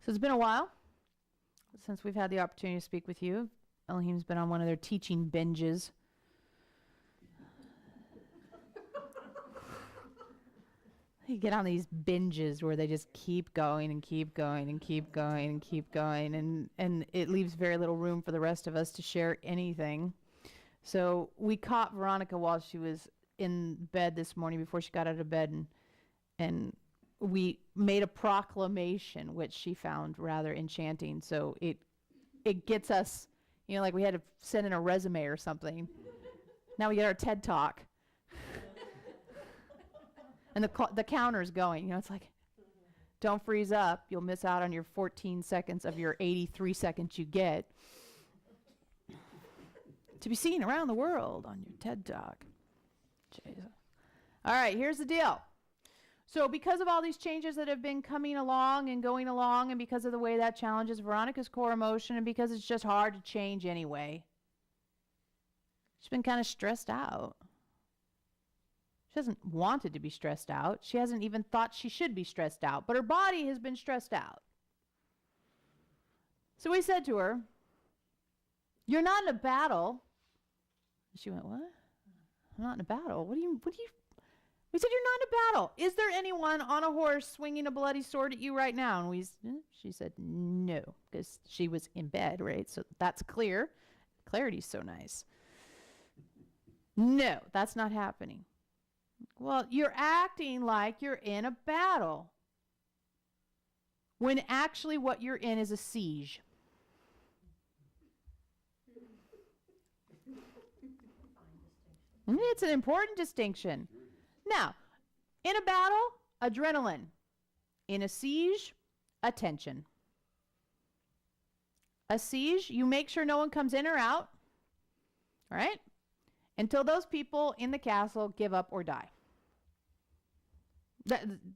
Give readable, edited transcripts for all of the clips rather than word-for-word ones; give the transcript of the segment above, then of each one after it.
So it's been a while since we've had the opportunity to speak with you. Elohim's been on one of their teaching binges. They get on these binges where they just keep going and keep going and keep going and keep going, and it leaves very little room for the rest of us to share anything. So we caught Veronica while she was in bed this morning before she got out of bed, and we made a proclamation, which she found rather enchanting. So it gets us, like we had to send in a resume or something. Now we get our TED Talk. And the counter's going. It's like, don't freeze up. You'll miss out on your 14 seconds of your 83 seconds you get. To be seen around the world on your TED Talk. Jesus. All right, here's the deal. So because of all these changes that have been coming along and going along, and because of the way that challenges Veronica's core emotion, and because it's just hard to change anyway, she's been kind of stressed out. She hasn't wanted to be stressed out. She hasn't even thought she should be stressed out, but her body has been stressed out. So we said to her, "You're not in a battle." She went, "What? I'm not in a battle. What do you We said, "You're not in a battle. Is there anyone on a horse swinging a bloody sword at you right now?" And she said, "No," because she was in bed, right? So that's clear. Clarity's so nice. "No, that's not happening." "Well, you're acting like you're in a battle, when actually what you're in is a siege." It's an important distinction. Now, in a battle, adrenaline. In a siege, attention. A siege, you make sure no one comes in or out, right? Until those people in the castle give up or die.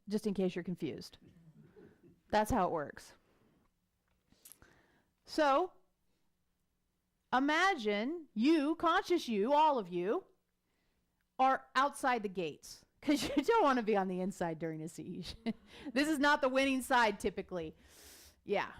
Just in case you're confused. That's how it works. So, imagine you, conscious you, all of you, are outside the gates, because you don't want to be on the inside during a siege. This is not the winning side typically. Yeah.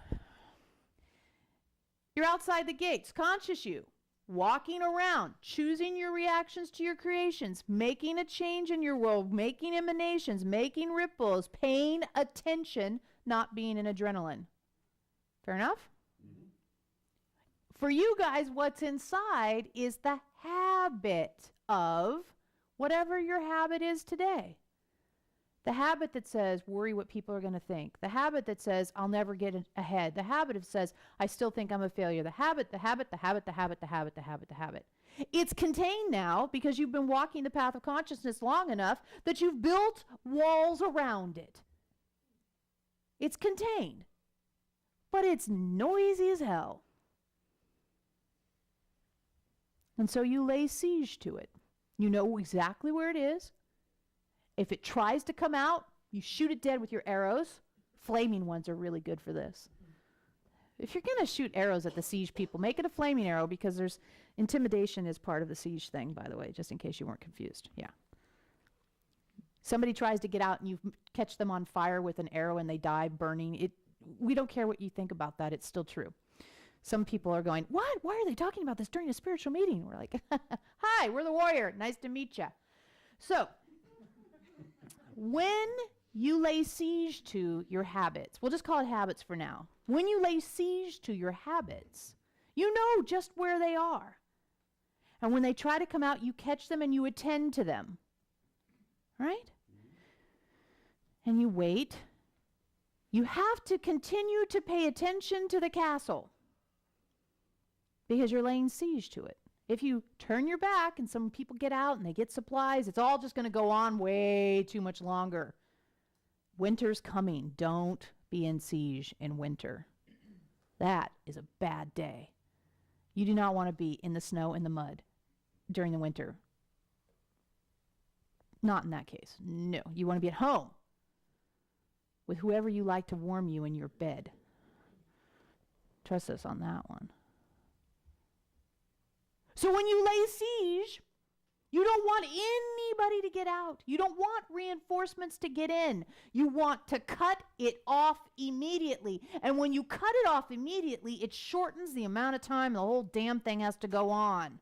You're outside the gates, conscious you, walking around, choosing your reactions to your creations, making a change in your world, making emanations, making ripples, paying attention, not being in adrenaline. Fair enough? Mm-hmm. For you guys, what's inside is the habit of whatever your habit is today. The habit that says, worry what people are going to think. The habit that says, I'll never get ahead. The habit that says, I still think I'm a failure. The habit. It's contained now because you've been walking the path of consciousness long enough that you've built walls around it. It's contained, but it's noisy as hell. And so you lay siege to it. You know exactly where it is. If it tries to come out, you shoot it dead with your arrows. Flaming ones are really good for this. If you're going to shoot arrows at the siege people, make it a flaming arrow, because there's intimidation is part of the siege thing, by the way, just in case you weren't confused. Yeah. Somebody tries to get out and you catch them on fire with an arrow and they die burning. We don't care what you think about that. It's still true. Some people are going, what? Why are they talking about this during a spiritual meeting? We're like, hi, we're the warrior. Nice to meet you. So, when you lay siege to your habits, we'll just call it habits for now. When you lay siege to your habits, you know just where they are. And when they try to come out, you catch them and you attend to them. Right? And you wait. You have to continue to pay attention to the castle, because you're laying siege to it. If you turn your back and some people get out and they get supplies, it's all just going to go on way too much longer. Winter's coming. Don't be in siege in winter. That is a bad day. You do not want to be in the snow and the mud during the winter. Not in that case. No. You want to be at home with whoever you like to warm you in your bed. Trust us on that one. So when you lay siege, you don't want anybody to get out. You don't want reinforcements to get in. You want to cut it off immediately. And when you cut it off immediately, it shortens the amount of time the whole damn thing has to go on.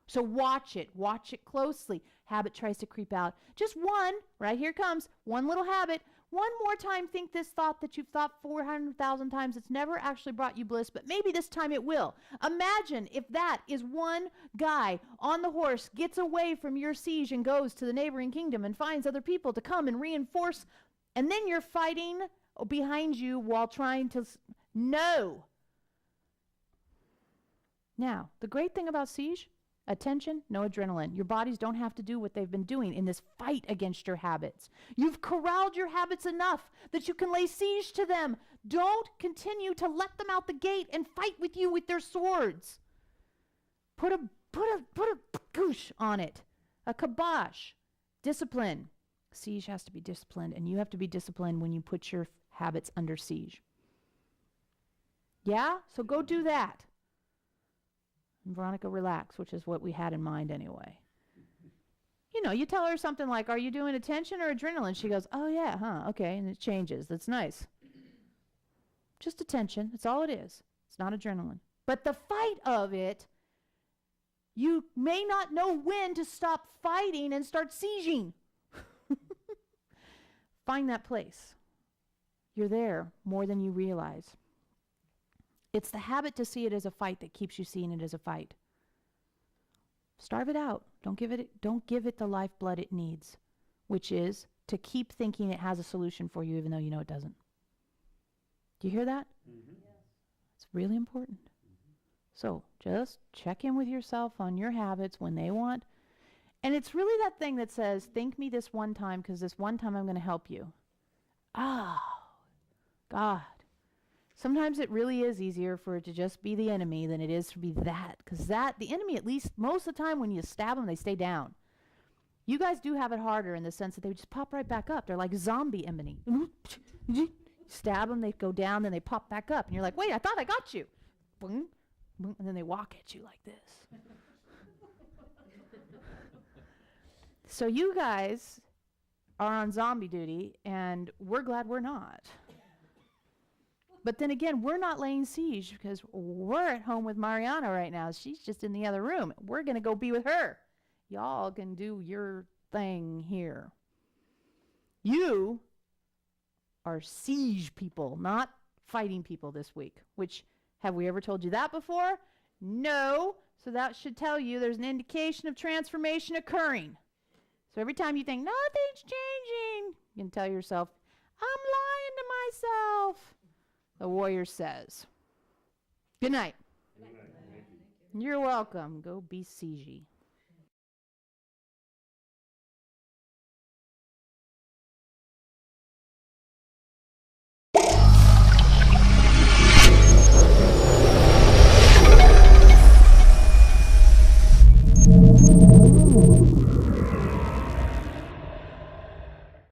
So watch it closely. Habit tries to creep out. Just one, right here comes, one little habit. One more time, think this thought that you've thought 400,000 times. It's never actually brought you bliss, but maybe this time it will. Imagine if that is one guy on the horse gets away from your siege and goes to the neighboring kingdom and finds other people to come and reinforce, and then you're fighting behind you while trying to... No. Now, the great thing about siege... Attention, no adrenaline. Your bodies don't have to do what they've been doing in this fight against your habits. You've corralled your habits enough that you can lay siege to them. Don't continue to let them out the gate and fight with you with their swords. Put a goosh on it. A kibosh. Discipline. Siege has to be disciplined, and you have to be disciplined when you put your habits under siege. Yeah? So go do that. Veronica, relax, which is what we had in mind anyway. You know, you tell her something like, are you doing attention or adrenaline? She goes, oh yeah, okay, and it changes. That's nice. Just attention. That's all it is. It's not adrenaline. But the fight of it, you may not know when to stop fighting and start sieging. Find that place. You're there more than you realize. It's the habit to see it as a fight that keeps you seeing it as a fight. Starve it out. Don't give it the lifeblood it needs, which is to keep thinking it has a solution for you even though you know it doesn't. Do you hear that? Mm-hmm. Yes. It's really important. Mm-hmm. So just check in with yourself on your habits when they want. And it's really that thing that says, think me this one time because this one time I'm going to help you. Oh, God. Sometimes it really is easier for it to just be the enemy than it is to be that. Because the enemy, at least most of the time when you stab them, they stay down. You guys do have it harder in the sense that they just pop right back up. They're like zombie enemy. Stab them, they go down, then they pop back up. And you're like, wait, I thought I got you. Boom, boom, and then they walk at you like this. So you guys are on zombie duty, and we're glad we're not. But then again, we're not laying siege because we're at home with Mariana right now. She's just in the other room. We're going to go be with her. Y'all can do your thing here. You are siege people, not fighting people this week. Which, have we ever told you that before? No. So that should tell you there's an indication of transformation occurring. So every time you think, nothing's changing, you can tell yourself, I'm lying to myself. The warrior says, good night. Good night. You're welcome. Go be siegey.